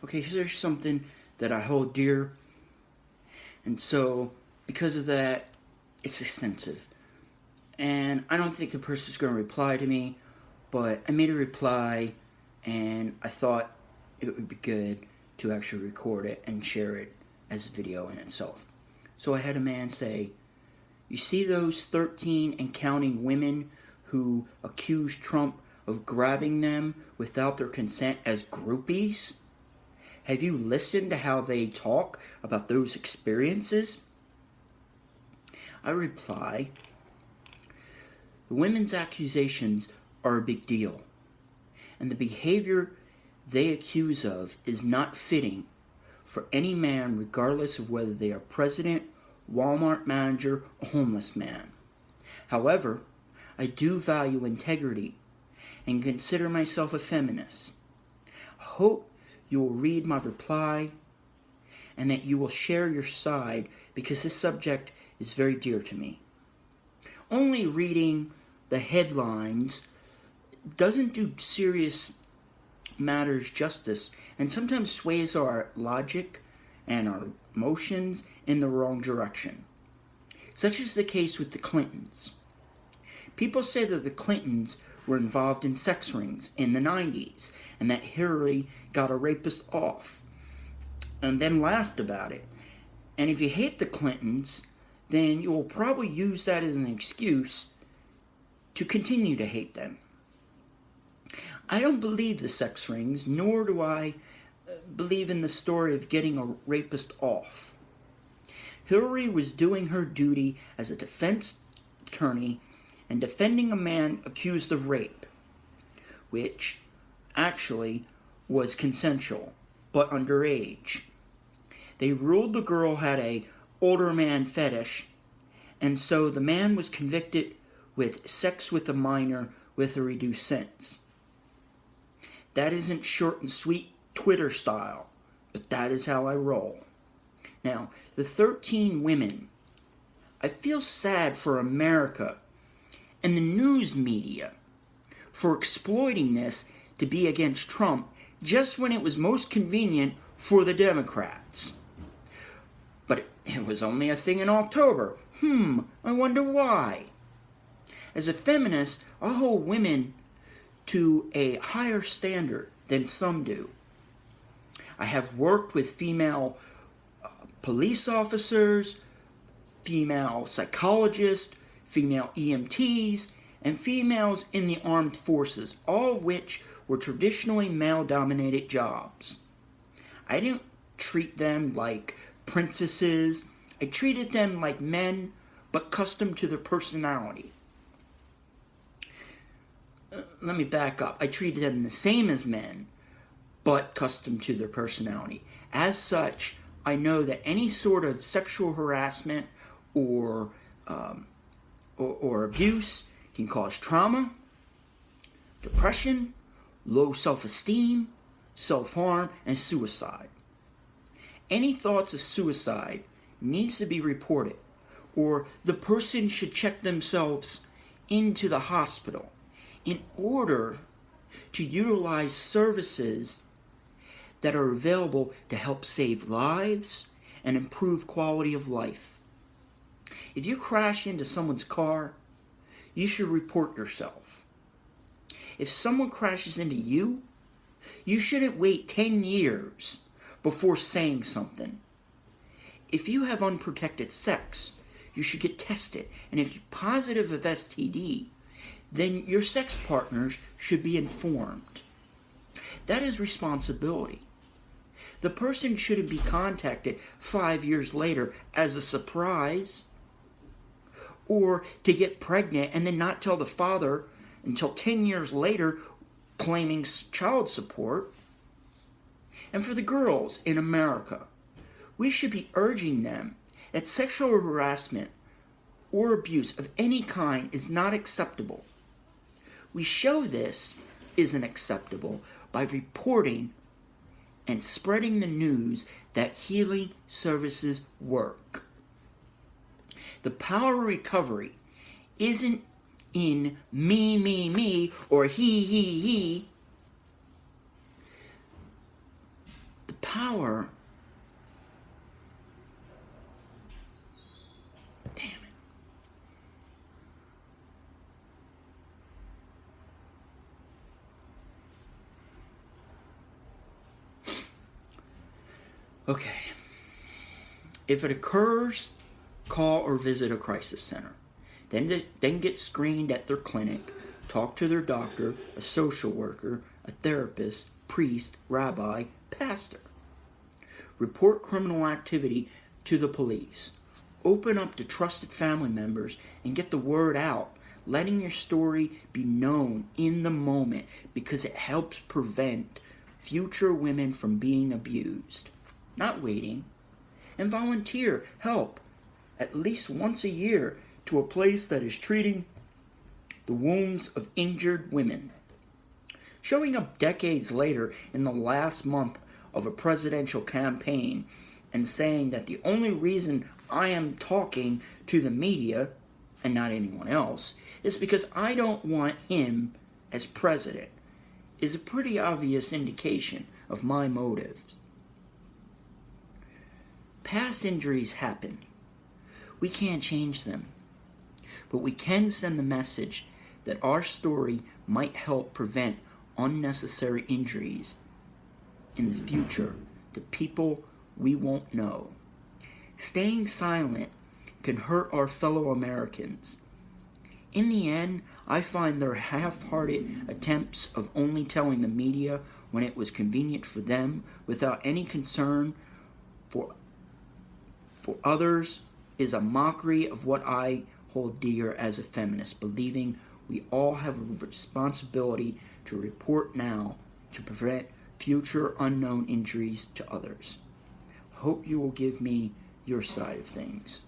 Okay, here's something that I hold dear, and so because of that, it's extensive. And I don't think the person's going to reply to me, but I made a reply, and I thought it would be good to actually record it and share it as a video in itself. So I had a man say, "You see those 13 and counting women who accuse Trump of grabbing them without their consent as groupies? Have you listened to how they talk about those experiences?" I reply, "The women's accusations are a big deal, and the behavior they accuse of is not fitting for any man, regardless of whether they are president, Walmart manager, or homeless man. However, I do value integrity and consider myself a feminist. I hope you will read my reply and that you will share your side because this subject is very dear to me." Only reading the headlines doesn't do serious matters justice and sometimes sways our logic and our emotions in the wrong direction. Such is the case with the Clintons. People say that the Clintons were involved in sex rings in the 90s and that Hillary got a rapist off and then laughed about it. And if you hate the Clintons, then you will probably use that as an excuse to continue to hate them. I don't believe the sex rings, nor do I believe in the story of getting a rapist off. Hillary was doing her duty as a defense attorney and defending a man accused of rape, which actually was consensual, but underage. They ruled the girl had a older man fetish, and so the man was convicted with sex with a minor with a reduced sentence. That isn't short and sweet Twitter style, but that is how I roll. Now, the 13 women, I feel sad for America and the news media for exploiting this to be against Trump just when it was most convenient for the Democrats. But it was only a thing in October. I wonder why. As a feminist, I hold women to a higher standard than some do. I have worked with female police officers, female psychologists, female EMTs, and females in the armed forces, all of which were traditionally male-dominated jobs. I didn't treat them like princesses. I treated them like men, but accustomed to their personality. Let me back up. I treated them the same as men, but accustomed to their personality. As such, I know that any sort of sexual harassment or abuse can cause trauma, depression, low self-esteem, self-harm, and suicide. Any thoughts of suicide needs to be reported, or the person should check themselves into the hospital in order to utilize services that are available to help save lives and improve quality of life. If you crash into someone's car, you should report yourself. If someone crashes into you, you shouldn't wait 10 years before saying something. If you have unprotected sex, you should get tested. And if you're positive of STD, then your sex partners should be informed. That is responsibility. The person shouldn't be contacted 5 years later as a surprise, or to get pregnant and then not tell the father until 10 years later claiming child support. And for the girls in America, we should be urging them that sexual harassment or abuse of any kind is not acceptable. We show this isn't acceptable by reporting and spreading the news that healing services work. The power of recovery isn't in me, or he. The power. Damn it. Okay. If it occurs, call or visit a crisis center. Then get screened at their clinic. Talk to their doctor, a social worker, a therapist, priest, rabbi, pastor. Report criminal activity to the police. Open up to trusted family members and get the word out, letting your story be known in the moment because it helps prevent future women from being abused. Not waiting. And volunteer help at least once a year to a place that is treating the wounds of injured women. Showing up decades later in the last month of a presidential campaign and saying that the only reason I am talking to the media and not anyone else is because I don't want him as president is a pretty obvious indication of my motives. Past injuries happen. We can't change them. But we can send the message that our story might help prevent unnecessary injuries in the future to people we won't know. Staying silent can hurt our fellow Americans. In the end, I find their half-hearted attempts of only telling the media when it was convenient for them without any concern for others is a mockery of what I hold dear as a feminist, believing we all have a responsibility to report now to prevent future unknown injuries to others. Hope you will give me your side of things.